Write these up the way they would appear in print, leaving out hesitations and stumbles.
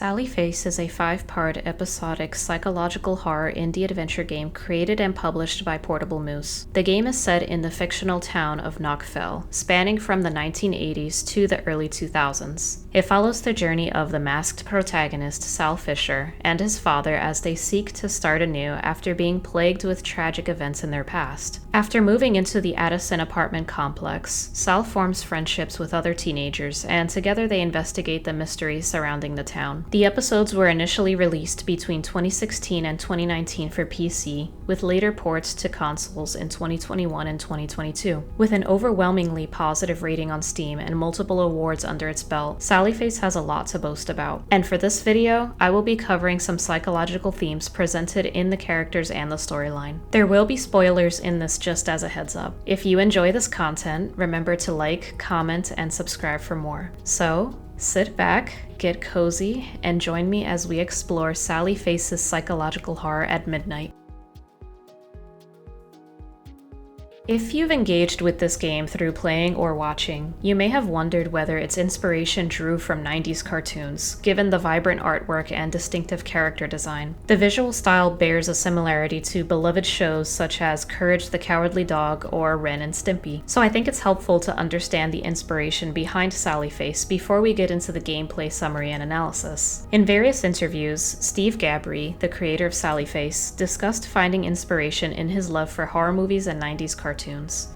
Sally Face is a 5-part episodic psychological horror indie adventure game created and published by Portable Moose. The game is set in the fictional town of Knockfell, spanning from the 1980s to the early 2000s. It follows the journey of the masked protagonist Sal Fisher and his father as they seek to start anew after being plagued with tragic events in their past. After moving into the Addison apartment complex, Sal forms friendships with other teenagers, and together they investigate the mysteries surrounding the town. The episodes were initially released between 2016 and 2019 for PC, with later ports to consoles in 2021 and 2022. With an overwhelmingly positive rating on Steam and multiple awards under its belt, Sally Face has a lot to boast about. And for this video, I will be covering some psychological themes presented in the characters and the storyline. There will be spoilers in this just as a heads up. If you enjoy this content, remember to like, comment, and subscribe for more. So, sit back, get cozy, and join me as we explore Sally Face's psychological horror at midnight. If you've engaged with this game through playing or watching, you may have wondered whether its inspiration drew from 90s cartoons, given the vibrant artwork and distinctive character design. The visual style bears a similarity to beloved shows such as Courage the Cowardly Dog or Ren and Stimpy, so I think it's helpful to understand the inspiration behind Sally Face before we get into the gameplay summary and analysis. In various interviews, Steve Gabry, the creator of Sally Face, discussed finding inspiration in his love for horror movies and 90s cartoons.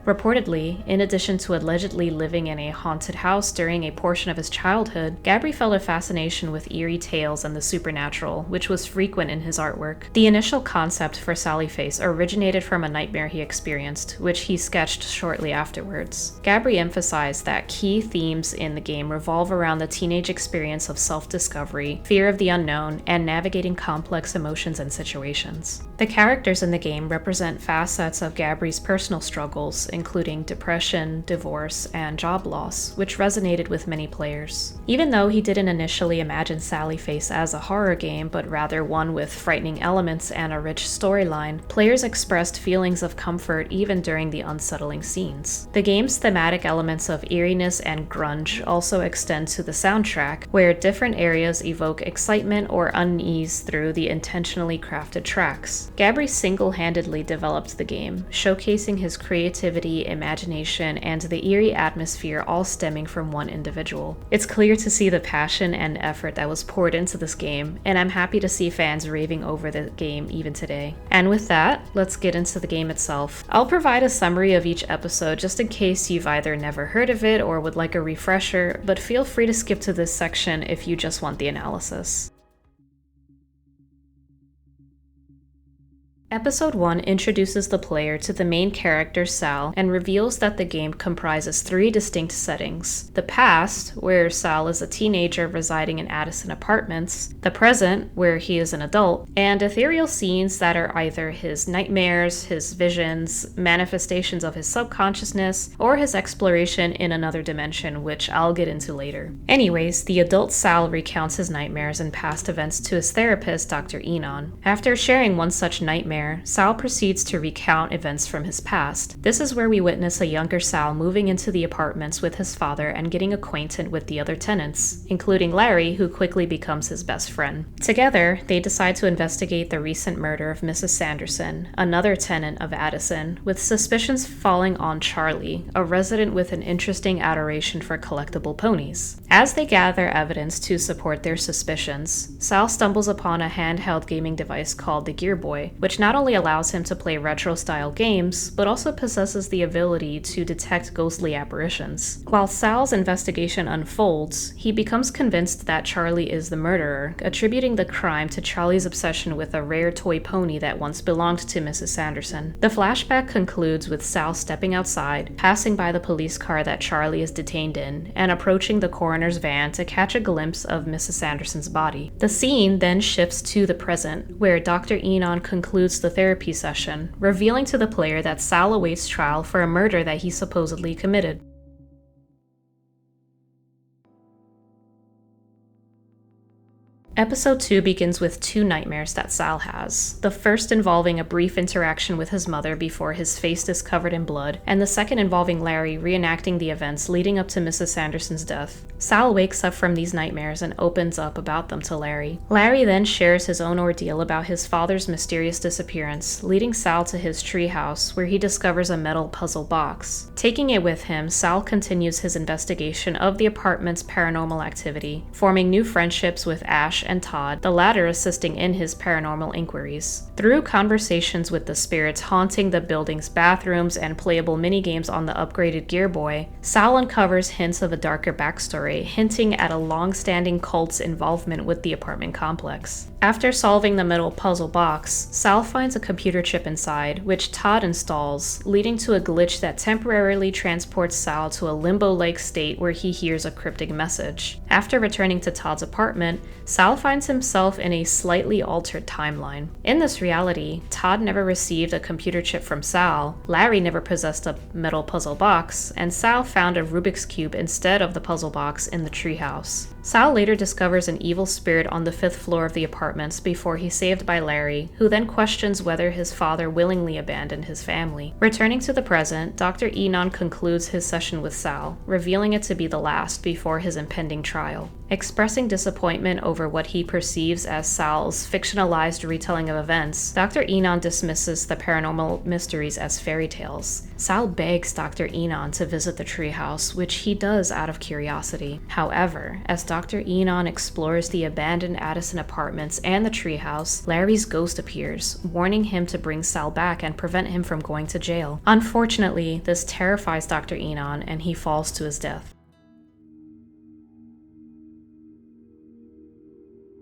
Reportedly, in addition to allegedly living in a haunted house during a portion of his childhood, Gabry felt a fascination with eerie tales and the supernatural, which was frequent in his artwork. The initial concept for Sally Face originated from a nightmare he experienced, which he sketched shortly afterwards. Gabry emphasized that key themes in the game revolve around the teenage experience of self-discovery, fear of the unknown, and navigating complex emotions and situations. The characters in the game represent facets of Gabry's personal struggles, including depression, divorce, and job loss, which resonated with many players. Even though he didn't initially imagine Sally Face as a horror game, but rather one with frightening elements and a rich storyline, players expressed feelings of comfort even during the unsettling scenes. The game's thematic elements of eeriness and grunge also extend to the soundtrack, where different areas evoke excitement or unease through the intentionally crafted tracks. Gabry single-handedly developed the game, showcasing his creativity, imagination, and the eerie atmosphere all stemming from one individual. It's clear to see the passion and effort that was poured into this game, and I'm happy to see fans raving over the game even today. And with that, let's get into the game itself. I'll provide a summary of each episode just in case you've either never heard of it or would like a refresher, but feel free to skip to this section if you just want the analysis. Episode 1 introduces the player to the main character Sal and reveals that the game comprises 3 distinct settings: the past, where Sal is a teenager residing in Addison apartments, the present, where he is an adult, and ethereal scenes that are either his nightmares, his visions, manifestations of his subconsciousness, or his exploration in another dimension, which I'll get into later. Anyways, the adult Sal recounts his nightmares and past events to his therapist, Dr. Enon. After sharing one such nightmare, Sal proceeds to recount events from his past. This is where we witness a younger Sal moving into the apartments with his father and getting acquainted with the other tenants, including Larry, who quickly becomes his best friend. Together, they decide to investigate the recent murder of Mrs. Sanderson, another tenant of Addison, with suspicions falling on Charlie, a resident with an interesting adoration for collectible ponies. As they gather evidence to support their suspicions, Sal stumbles upon a handheld gaming device called the Gear Boy, which not only allows him to play retro-style games, but also possesses the ability to detect ghostly apparitions. While Sal's investigation unfolds, he becomes convinced that Charlie is the murderer, attributing the crime to Charlie's obsession with a rare toy pony that once belonged to Mrs. Sanderson. The flashback concludes with Sal stepping outside, passing by the police car that Charlie is detained in, and approaching the coroner's van to catch a glimpse of Mrs. Sanderson's body. The scene then shifts to the present, where Dr. Enon concludes the therapy session, revealing to the player that Sal awaits trial for a murder that he supposedly committed. Episode 2 begins with 2 nightmares that Sal has. The first involving a brief interaction with his mother before his face is covered in blood, and the second involving Larry reenacting the events leading up to Mrs. Sanderson's death. Sal wakes up from these nightmares and opens up about them to Larry. Larry then shares his own ordeal about his father's mysterious disappearance, leading Sal to his treehouse, where he discovers a metal puzzle box. Taking it with him, Sal continues his investigation of the apartment's paranormal activity, forming new friendships with Ash and Todd, the latter assisting in his paranormal inquiries. Through conversations with the spirits haunting the building's bathrooms and playable minigames on the upgraded Gear Boy, Sal uncovers hints of a darker backstory, hinting at a long-standing cult's involvement with the apartment complex. After solving the metal puzzle box, Sal finds a computer chip inside, which Todd installs, leading to a glitch that temporarily transports Sal to a limbo-like state where he hears a cryptic message. After returning to Todd's apartment, Sal finds himself in a slightly altered timeline. In this reality, Todd never received a computer chip from Sal, Larry never possessed a metal puzzle box, and Sal found a Rubik's Cube instead of the puzzle box in the treehouse. Sal later discovers an evil spirit on the 5th floor of the apartments before he's saved by Larry, who then questions whether his father willingly abandoned his family. Returning to the present, Dr. Enon concludes his session with Sal, revealing it to be the last before his impending trial. Expressing disappointment over what he perceives as Sal's fictionalized retelling of events, Dr. Enon dismisses the paranormal mysteries as fairy tales. Sal begs Dr. Enon to visit the treehouse, which he does out of curiosity. However, as Dr. Enon explores the abandoned Addison apartments and the treehouse, Larry's ghost appears, warning him to bring Sal back and prevent him from going to jail. Unfortunately, this terrifies Dr. Enon and he falls to his death.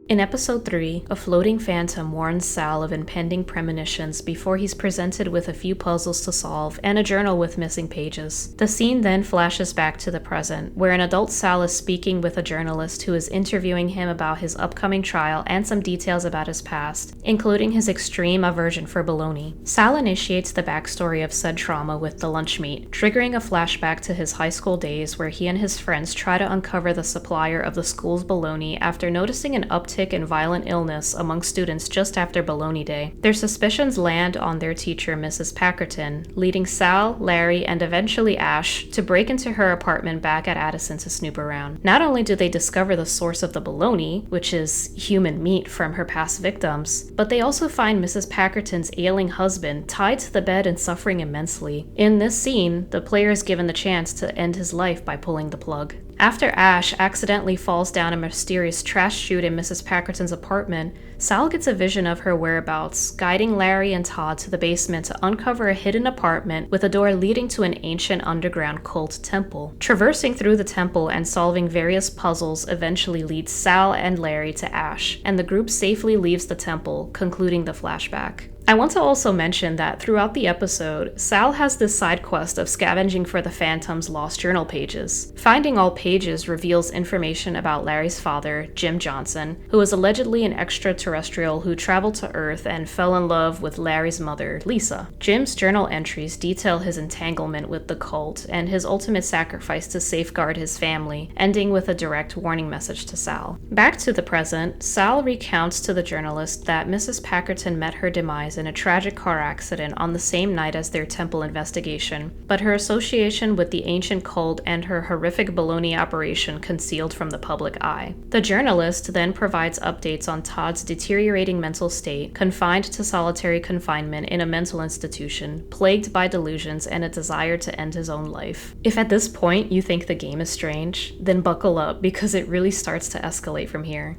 In episode 3, a floating phantom warns Sal of impending premonitions before he's presented with a few puzzles to solve and a journal with missing pages. The scene then flashes back to the present, where an adult Sal is speaking with a journalist who is interviewing him about his upcoming trial and some details about his past, including his extreme aversion for bologna. Sal initiates the backstory of said trauma with the lunch meat, triggering a flashback to his high school days where he and his friends try to uncover the supplier of the school's bologna after noticing an uptick in violent illness among students just after Bologna Day. Their suspicions land on their teacher, Mrs. Packerton, leading Sal, Larry, and eventually Ash to break into her apartment back at Addison to snoop around. Not only do they discover the source of the bologna, which is human meat from her past victims, but they also find Mrs. Packerton's ailing husband tied to the bed and suffering immensely. In this scene, the player is given the chance to end his life by pulling the plug. After Ash accidentally falls down a mysterious trash chute in Mrs. Packerton's apartment, Sal gets a vision of her whereabouts, guiding Larry and Todd to the basement to uncover a hidden apartment with a door leading to an ancient underground cult temple. Traversing through the temple and solving various puzzles eventually leads Sal and Larry to Ash, and the group safely leaves the temple, concluding the flashback. I want to also mention that throughout the episode, Sal has this side quest of scavenging for the Phantom's lost journal pages. Finding all pages reveals information about Larry's father, Jim Johnson, who was allegedly an extraterrestrial who traveled to Earth and fell in love with Larry's mother, Lisa. Jim's journal entries detail his entanglement with the cult and his ultimate sacrifice to safeguard his family, ending with a direct warning message to Sal. Back to the present, Sal recounts to the journalist that Mrs. Packerton met her demise in a tragic car accident on the same night as their temple investigation, but her association with the ancient cult and her horrific bologna operation concealed from the public eye. The journalist then provides updates on Todd's deteriorating mental state, confined to solitary confinement in a mental institution, plagued by delusions and a desire to end his own life. If at this point you think the game is strange, then buckle up because it really starts to escalate from here.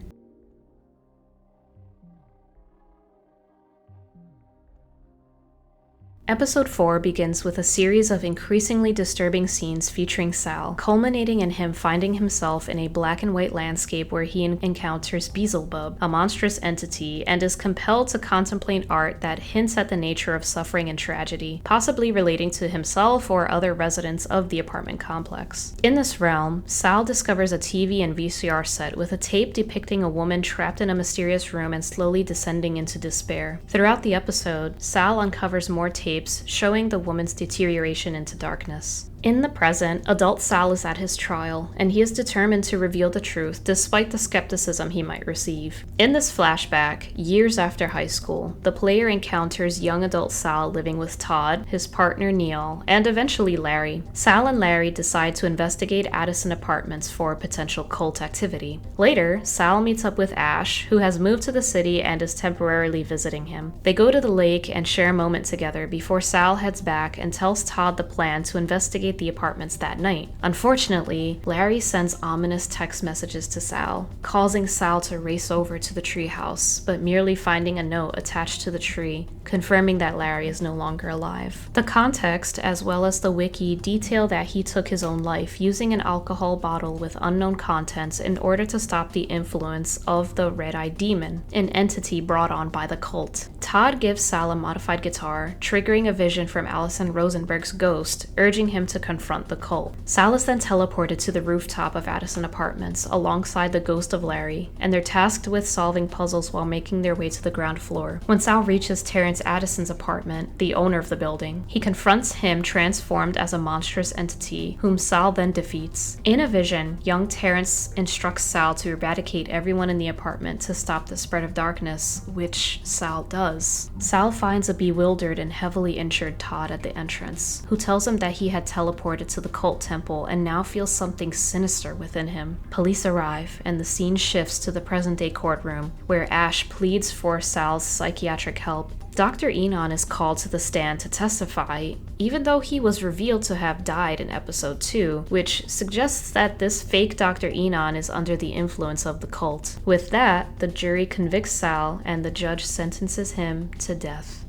Episode 4 begins with a series of increasingly disturbing scenes featuring Sal, culminating in him finding himself in a black and white landscape where he encounters Beelzebub, a monstrous entity, and is compelled to contemplate art that hints at the nature of suffering and tragedy, possibly relating to himself or other residents of the apartment complex. In this realm, Sal discovers a TV and VCR set with a tape depicting a woman trapped in a mysterious room and slowly descending into despair. Throughout the episode, Sal uncovers more tapes escapes, showing the woman's deterioration into darkness. In the present, adult Sal is at his trial, and he is determined to reveal the truth despite the skepticism he might receive. In this flashback, years after high school, the player encounters young adult Sal living with Todd, his partner Neil, and eventually Larry. Sal and Larry decide to investigate Addison Apartments for potential cult activity. Later, Sal meets up with Ash, who has moved to the city and is temporarily visiting him. They go to the lake and share a moment together before Sal heads back and tells Todd the plan to investigate the apartments that night. Unfortunately, Larry sends ominous text messages to Sal, causing Sal to race over to the treehouse, but merely finding a note attached to the tree, confirming that Larry is no longer alive. The context, as well as the wiki, detail that he took his own life using an alcohol bottle with unknown contents in order to stop the influence of the Red-Eyed Demon, an entity brought on by the cult. Todd gives Sal a modified guitar, triggering a vision from Allison Rosenberg's ghost, urging him to confront the cult. Sal is then teleported to the rooftop of Addison Apartments alongside the ghost of Larry, and they're tasked with solving puzzles while making their way to the ground floor. When Sal reaches Terrence Addison's apartment, the owner of the building, he confronts him transformed as a monstrous entity, whom Sal then defeats. In a vision, young Terrence instructs Sal to eradicate everyone in the apartment to stop the spread of darkness, which Sal does. Sal finds a bewildered and heavily injured Todd at the entrance, who tells him that he had teleported to the cult temple and now feels something sinister within him. Police arrive, and the scene shifts to the present-day courtroom, where Ash pleads for Sal's psychiatric help. Dr. Enon is called to the stand to testify, even though he was revealed to have died in episode 2, which suggests that this fake Dr. Enon is under the influence of the cult. With that, the jury convicts Sal, and the judge sentences him to death.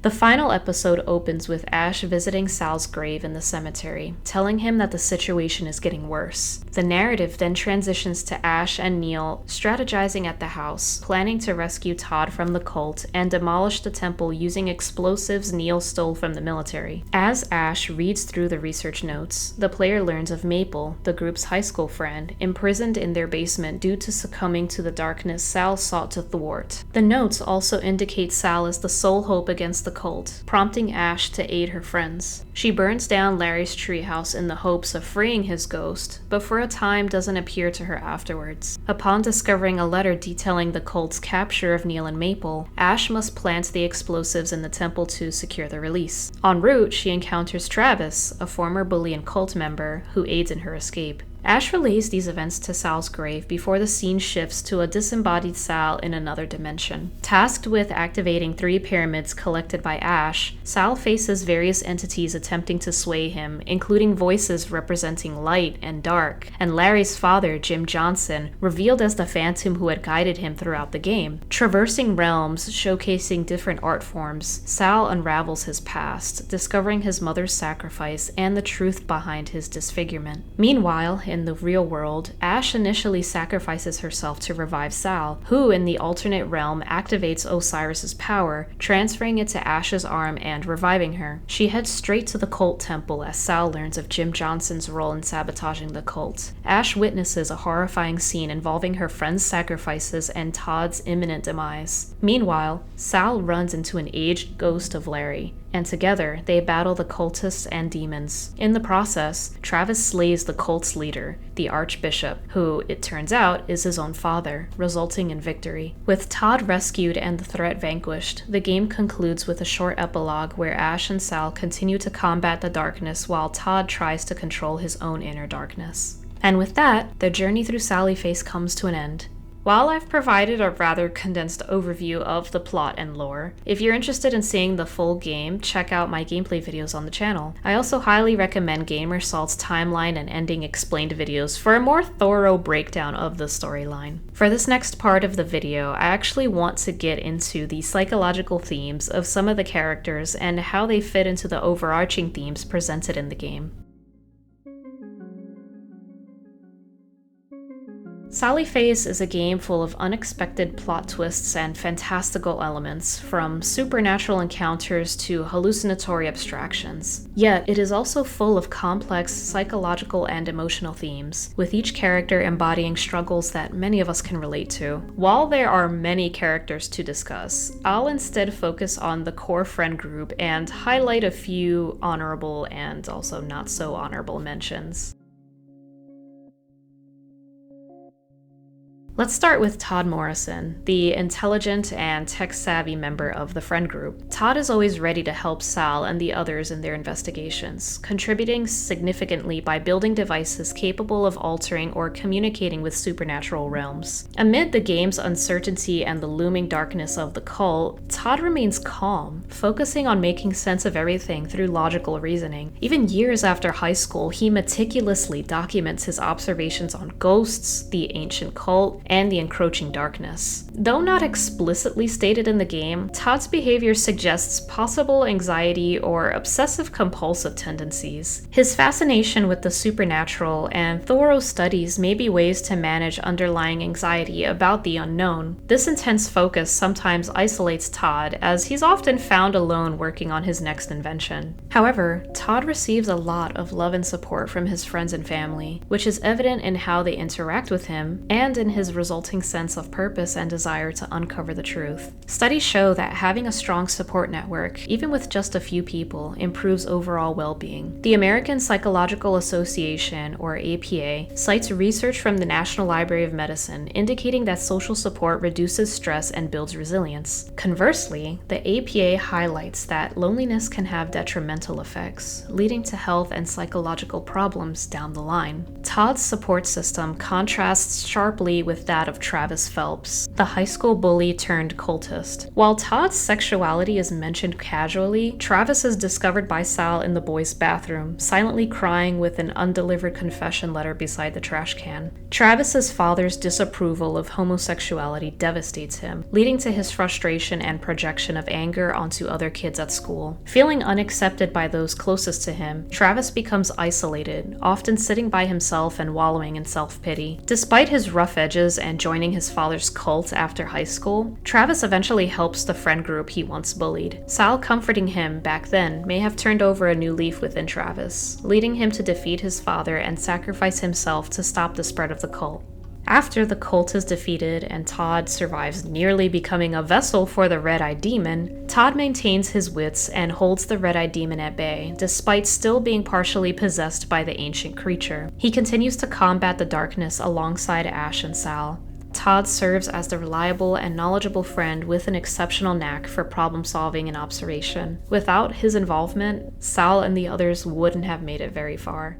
The final episode opens with Ash visiting Sal's grave in the cemetery, telling him that the situation is getting worse. The narrative then transitions to Ash and Neil strategizing at the house, planning to rescue Todd from the cult and demolish the temple using explosives Neil stole from the military. As Ash reads through the research notes, the player learns of Maple, the group's high school friend, imprisoned in their basement due to succumbing to the darkness Sal sought to thwart. The notes also indicate Sal as the sole hope against the cult, prompting Ash to aid her friends. She burns down Larry's treehouse in the hopes of freeing his ghost, but for a time doesn't appear to her afterwards. Upon discovering a letter detailing the cult's capture of Neil and Maple, Ash must plant the explosives in the temple to secure the release. En route, she encounters Travis, a former bully and cult member, who aids in her escape. Ash relays these events to Sal's grave before the scene shifts to a disembodied Sal in another dimension. Tasked with activating 3 pyramids collected by Ash, Sal faces various entities attempting to sway him, including voices representing light and dark, and Larry's father, Jim Johnson, revealed as the phantom who had guided him throughout the game. Traversing realms, showcasing different art forms, Sal unravels his past, discovering his mother's sacrifice and the truth behind his disfigurement. Meanwhile, in the real world, Ash initially sacrifices herself to revive Sal, who in the alternate realm activates Osiris's power, transferring it to Ash's arm and reviving her. She heads straight to the cult temple as Sal learns of Jim Johnson's role in sabotaging the cult. Ash witnesses a horrifying scene involving her friend's sacrifices and Todd's imminent demise. Meanwhile, Sal runs into an aged ghost of Larry, and together they battle the cultists and demons. In the process, Travis slays the cult's leader, the Archbishop, who, it turns out, is his own father, resulting in victory. With Todd rescued and the threat vanquished, the game concludes with a short epilogue where Ash and Sal continue to combat the darkness while Todd tries to control his own inner darkness. And with that, the journey through Sallyface comes to an end. While I've provided a rather condensed overview of the plot and lore, if you're interested in seeing the full game, check out my gameplay videos on the channel. I also highly recommend Gamersalt's timeline and ending explained videos for a more thorough breakdown of the storyline. For this next part of the video, I actually want to get into the psychological themes of some of the characters and how they fit into the overarching themes presented in the game. Sally Face is a game full of unexpected plot twists and fantastical elements, from supernatural encounters to hallucinatory abstractions. Yet, it is also full of complex psychological and emotional themes, with each character embodying struggles that many of us can relate to. While there are many characters to discuss, I'll instead focus on the core friend group and highlight a few honorable and also not so honorable mentions. Let's start with Todd Morrison, the intelligent and tech-savvy member of the friend group. Todd is always ready to help Sal and the others in their investigations, contributing significantly by building devices capable of altering or communicating with supernatural realms. Amid the game's uncertainty and the looming darkness of the cult, Todd remains calm, focusing on making sense of everything through logical reasoning. Even years after high school, he meticulously documents his observations on ghosts, the ancient cult, and the encroaching darkness. Though not explicitly stated in the game, Todd's behavior suggests possible anxiety or obsessive-compulsive tendencies. His fascination with the supernatural and thorough studies may be ways to manage underlying anxiety about the unknown. This intense focus sometimes isolates Todd, as he's often found alone working on his next invention. However, Todd receives a lot of love and support from his friends and family, which is evident in how they interact with him and in his resulting sense of purpose and desire to uncover the truth. Studies show that having a strong support network, even with just a few people, improves overall well-being. The American Psychological Association, or APA, cites research from the National Library of Medicine indicating that social support reduces stress and builds resilience. Conversely, the APA highlights that loneliness can have detrimental effects, leading to health and psychological problems down the line. Todd's support system contrasts sharply with that of Travis Phelps, the high school bully turned cultist. While Todd's sexuality is mentioned casually, Travis is discovered by Sal in the boys' bathroom, silently crying with an undelivered confession letter beside the trash can. Travis's father's disapproval of homosexuality devastates him, leading to his frustration and projection of anger onto other kids at school. Feeling unaccepted by those closest to him, Travis becomes isolated, often sitting by himself and wallowing in self-pity. Despite his rough edges and joining his father's cult after high school, Travis eventually helps the friend group he once bullied. Sal comforting him back then may have turned over a new leaf within Travis, leading him to defeat his father and sacrifice himself to stop the spread of the cult. After the cult is defeated and Todd survives nearly becoming a vessel for the Red-Eyed Demon, Todd maintains his wits and holds the Red-Eyed Demon at bay, despite still being partially possessed by the ancient creature. He continues to combat the darkness alongside Ash and Sal. Todd serves as the reliable and knowledgeable friend with an exceptional knack for problem-solving and observation. Without his involvement, Sal and the others wouldn't have made it very far.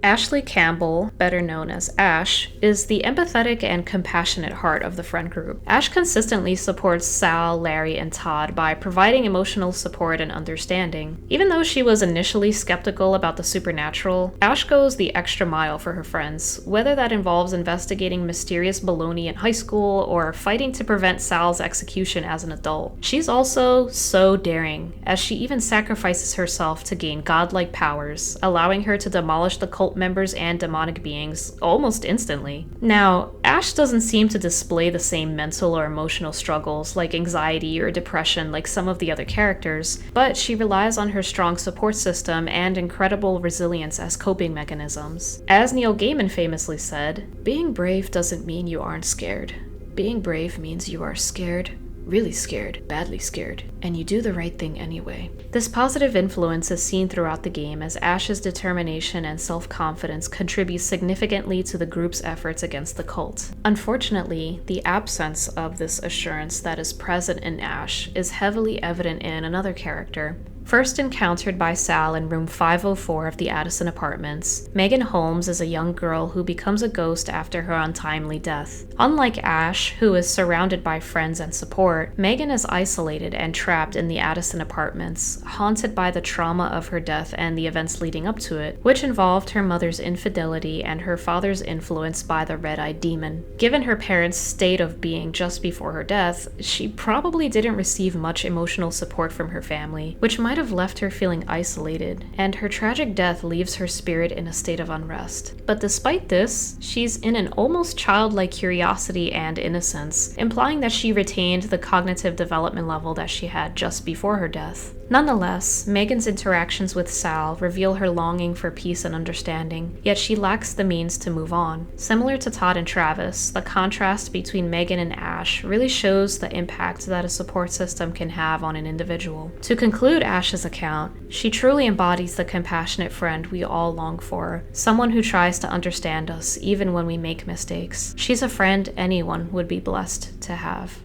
Ashley Campbell, better known as Ash, is the empathetic and compassionate heart of the friend group. Ash consistently supports Sal, Larry, and Todd by providing emotional support and understanding. Even though she was initially skeptical about the supernatural, Ash goes the extra mile for her friends, whether that involves investigating mysterious baloney in high school or fighting to prevent Sal's execution as an adult. She's also so daring, as she even sacrifices herself to gain godlike powers, allowing her to demolish the cult members and demonic beings almost instantly. Now, Ash doesn't seem to display the same mental or emotional struggles like anxiety or depression like some of the other characters, but she relies on her strong support system and incredible resilience as coping mechanisms. As Neil Gaiman famously said, "Being brave doesn't mean you aren't scared. Being brave means you are scared, really scared, badly scared, and you do the right thing anyway." This positive influence is seen throughout the game as Ash's determination and self-confidence contribute significantly to the group's efforts against the cult. Unfortunately, the absence of this assurance that is present in Ash is heavily evident in another character. First encountered by Sal in room 504 of the Addison apartments, Megan Holmes is a young girl who becomes a ghost after her untimely death. Unlike Ash, who is surrounded by friends and support, Megan is isolated and trapped in the Addison apartments, haunted by the trauma of her death and the events leading up to it, which involved her mother's infidelity and her father's influence by the Red-Eyed Demon. Given her parents' state of being just before her death, she probably didn't receive much emotional support from her family, which might might have left her feeling isolated, and her tragic death leaves her spirit in a state of unrest. But despite this, she's in an almost childlike curiosity and innocence, implying that she retained the cognitive development level that she had just before her death. Nonetheless, Megan's interactions with Sal reveal her longing for peace and understanding, yet she lacks the means to move on. Similar to Todd and Travis, the contrast between Megan and Ash really shows the impact that a support system can have on an individual. To conclude Ash's account, she truly embodies the compassionate friend we all long for, someone who tries to understand us even when we make mistakes. She's a friend anyone would be blessed to have.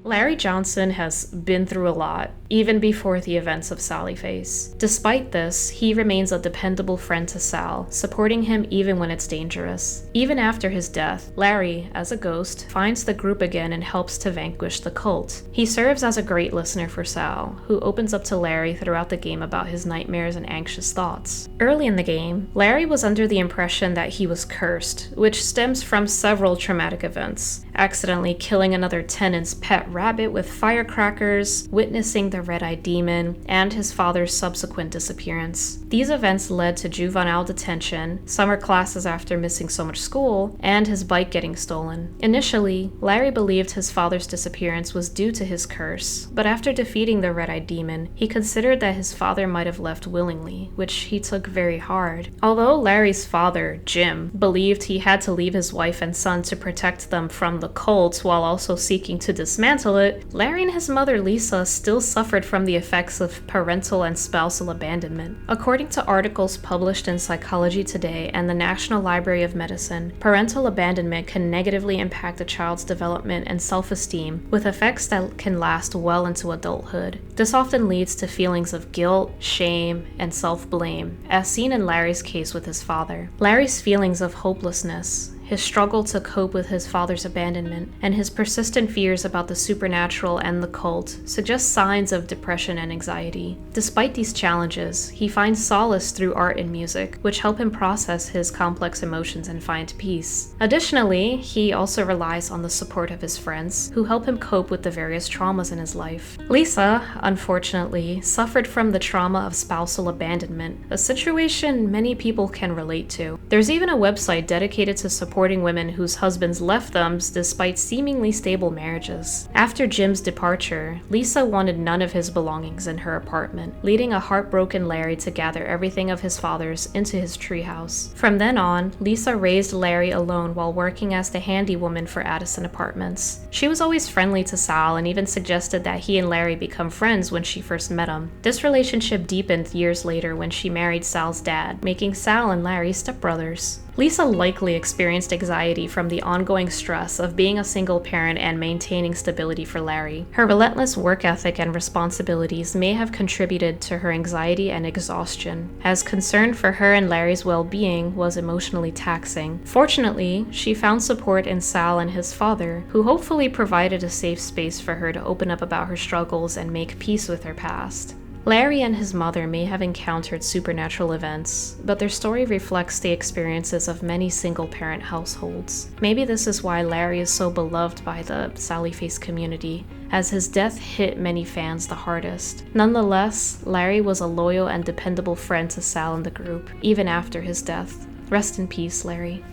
Larry Johnson has been through a lot, even before the events of Sally Face. Despite this, he remains a dependable friend to Sal, supporting him even when it's dangerous. Even after his death, Larry, as a ghost, finds the group again and helps to vanquish the cult. He serves as a great listener for Sal, who opens up to Larry throughout the game about his nightmares and anxious thoughts. Early in the game, Larry was under the impression that he was cursed, which stems from several traumatic events. Accidentally killing another tenant's pet rabbit with firecrackers, witnessing the red-eyed demon, and his father's subsequent disappearance. These events led to juvenile detention, summer classes after missing so much school, and his bike getting stolen. Initially, Larry believed his father's disappearance was due to his curse, but after defeating the red-eyed demon, he considered that his father might have left willingly, which he took very hard. Although Larry's father, Jim, believed he had to leave his wife and son to protect them from the cult while also seeking to dismantle it, Larry and his mother Lisa still suffered from the effects of parental and spousal abandonment. According to articles published in Psychology Today and the National Library of Medicine, parental abandonment can negatively impact a child's development and self-esteem, with effects that can last well into adulthood. This often leads to feelings of guilt, shame, and self-blame, as seen in Larry's case with his father. Larry's feelings of hopelessness, his struggle to cope with his father's abandonment, and his persistent fears about the supernatural and the cult suggest signs of depression and anxiety. Despite these challenges, he finds solace through art and music, which help him process his complex emotions and find peace. Additionally, he also relies on the support of his friends, who help him cope with the various traumas in his life. Lisa, unfortunately, suffered from the trauma of spousal abandonment, a situation many people can relate to. There's even a website dedicated to supporting women whose husbands left them despite seemingly stable marriages. After Jim's departure, Lisa wanted none of his belongings in her apartment, leading a heartbroken Larry to gather everything of his father's into his treehouse. From then on, Lisa raised Larry alone while working as the handywoman for Addison Apartments. She was always friendly to Sal and even suggested that he and Larry become friends when she first met him. This relationship deepened years later when she married Sal's dad, making Sal and Larry stepbrothers. Lisa likely experienced anxiety from the ongoing stress of being a single parent and maintaining stability for Larry. Her relentless work ethic and responsibilities may have contributed to her anxiety and exhaustion, as concern for her and Larry's well-being was emotionally taxing. Fortunately, she found support in Sal and his father, who hopefully provided a safe space for her to open up about her struggles and make peace with her past. Larry and his mother may have encountered supernatural events, but their story reflects the experiences of many single-parent households. Maybe this is why Larry is so beloved by the Sally Face community, as his death hit many fans the hardest. Nonetheless, Larry was a loyal and dependable friend to Sal and the group, even after his death. Rest in peace, Larry.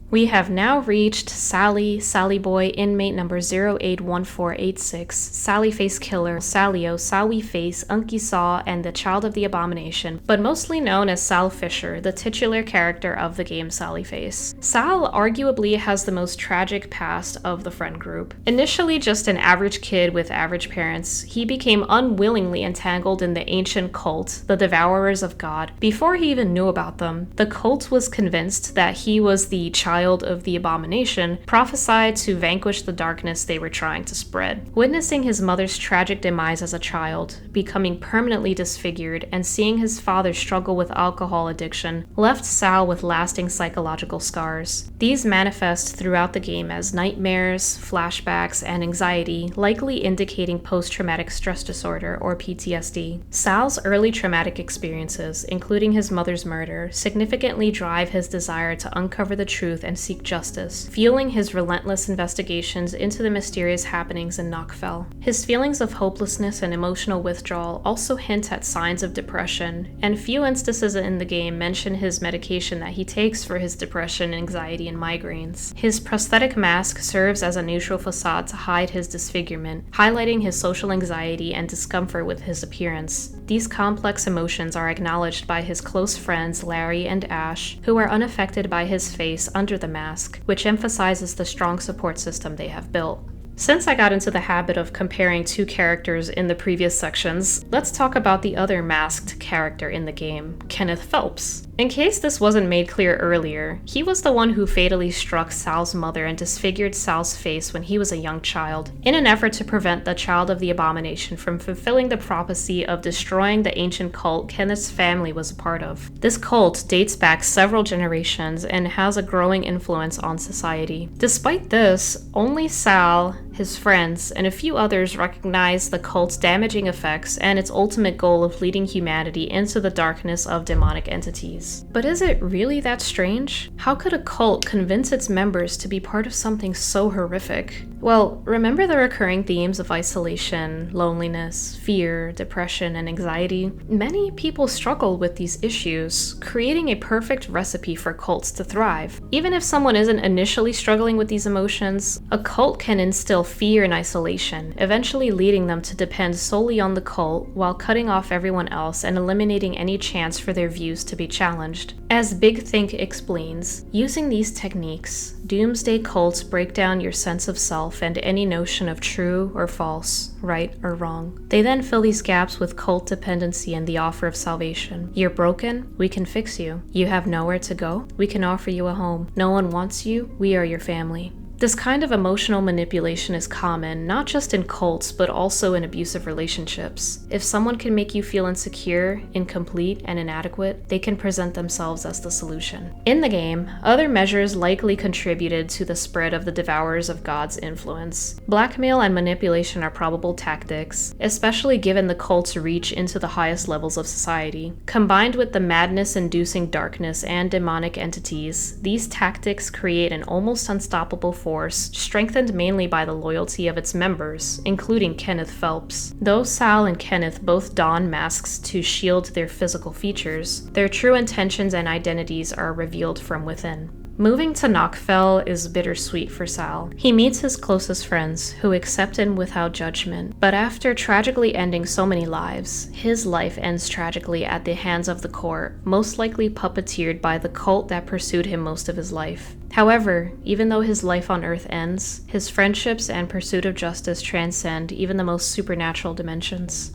We have now reached Sally Boy, inmate number 081486, Sally Face Killer, Salio, Sawi Face, Unky Saw, and the Child of the Abomination, but mostly known as Sal Fisher, the titular character of the game Sally Face. Sal arguably has the most tragic past of the friend group. Initially just an average kid with average parents, he became unwillingly entangled in the ancient cult, the Devourers of God. Before he even knew about them, the cult was convinced that he was the Child of the Abomination, prophesied to vanquish the darkness they were trying to spread. Witnessing his mother's tragic demise as a child, becoming permanently disfigured, and seeing his father struggle with alcohol addiction left Sal with lasting psychological scars. These manifest throughout the game as nightmares, flashbacks, and anxiety, likely indicating post-traumatic stress disorder or PTSD. Sal's early traumatic experiences, including his mother's murder, significantly drive his desire to uncover the truth and seek justice, fueling his relentless investigations into the mysterious happenings in Knockfell. His feelings of hopelessness and emotional withdrawal also hint at signs of depression, and few instances in the game mention his medication that he takes for his depression, anxiety, and migraines. His prosthetic mask serves as a neutral facade to hide his disfigurement, highlighting his social anxiety and discomfort with his appearance. These complex emotions are acknowledged by his close friends Larry and Ash, who are unaffected by his face under the mask, which emphasizes the strong support system they have built. Since I got into the habit of comparing two characters in the previous sections, let's talk about the other masked character in the game, Kenneth Phelps. In case this wasn't made clear earlier, he was the one who fatally struck Sal's mother and disfigured Sal's face when he was a young child, in an effort to prevent the Child of the Abomination from fulfilling the prophecy of destroying the ancient cult Kenneth's family was a part of. This cult dates back several generations and has a growing influence on society. Despite this, only Sal, his friends, and a few others recognize the cult's damaging effects and its ultimate goal of leading humanity into the darkness of demonic entities. But is it really that strange? How could a cult convince its members to be part of something so horrific? Well, remember the recurring themes of isolation, loneliness, fear, depression, and anxiety? Many people struggle with these issues, creating a perfect recipe for cults to thrive. Even if someone isn't initially struggling with these emotions, a cult can instill fear and isolation, eventually leading them to depend solely on the cult while cutting off everyone else and eliminating any chance for their views to be challenged. As Big Think explains, using these techniques, doomsday cults break down your sense of self and any notion of true or false, right or wrong. They then fill these gaps with cult dependency and the offer of salvation. You're broken? We can fix you. You have nowhere to go? We can offer you a home. No one wants you? We are your family. This kind of emotional manipulation is common, not just in cults, but also in abusive relationships. If someone can make you feel insecure, incomplete, and inadequate, they can present themselves as the solution. In the game, other measures likely contributed to the spread of the Devourers of God's influence. Blackmail and manipulation are probable tactics, especially given the cult's reach into the highest levels of society. Combined with the madness-inducing darkness and demonic entities, these tactics create an almost unstoppable force, strengthened mainly by the loyalty of its members, including Kenneth Phelps. Though Sal and Kenneth both don masks to shield their physical features, their true intentions and identities are revealed from within. Moving to Knockfell is bittersweet for Sal. He meets his closest friends, who accept him without judgment, but after tragically ending so many lives, his life ends tragically at the hands of the court, most likely puppeteered by the cult that pursued him most of his life. However, even though his life on Earth ends, his friendships and pursuit of justice transcend even the most supernatural dimensions.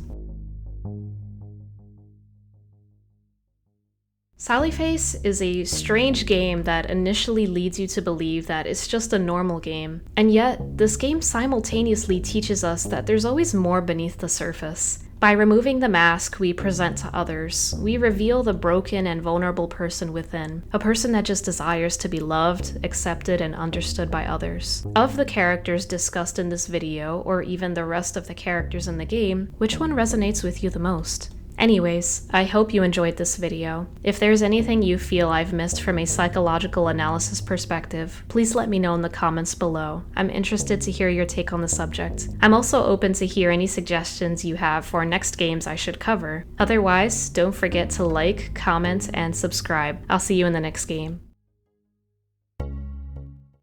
Sallyface is a strange game that initially leads you to believe that it's just a normal game, and yet this game simultaneously teaches us that there's always more beneath the surface. By removing the mask we present to others, we reveal the broken and vulnerable person within, a person that just desires to be loved, accepted, and understood by others. Of the characters discussed in this video, or even the rest of the characters in the game, which one resonates with you the most? Anyways, I hope you enjoyed this video. If there's anything you feel I've missed from a psychological analysis perspective, please let me know in the comments below. I'm interested to hear your take on the subject. I'm also open to hear any suggestions you have for next games I should cover. Otherwise, don't forget to like, comment, and subscribe. I'll see you in the next game.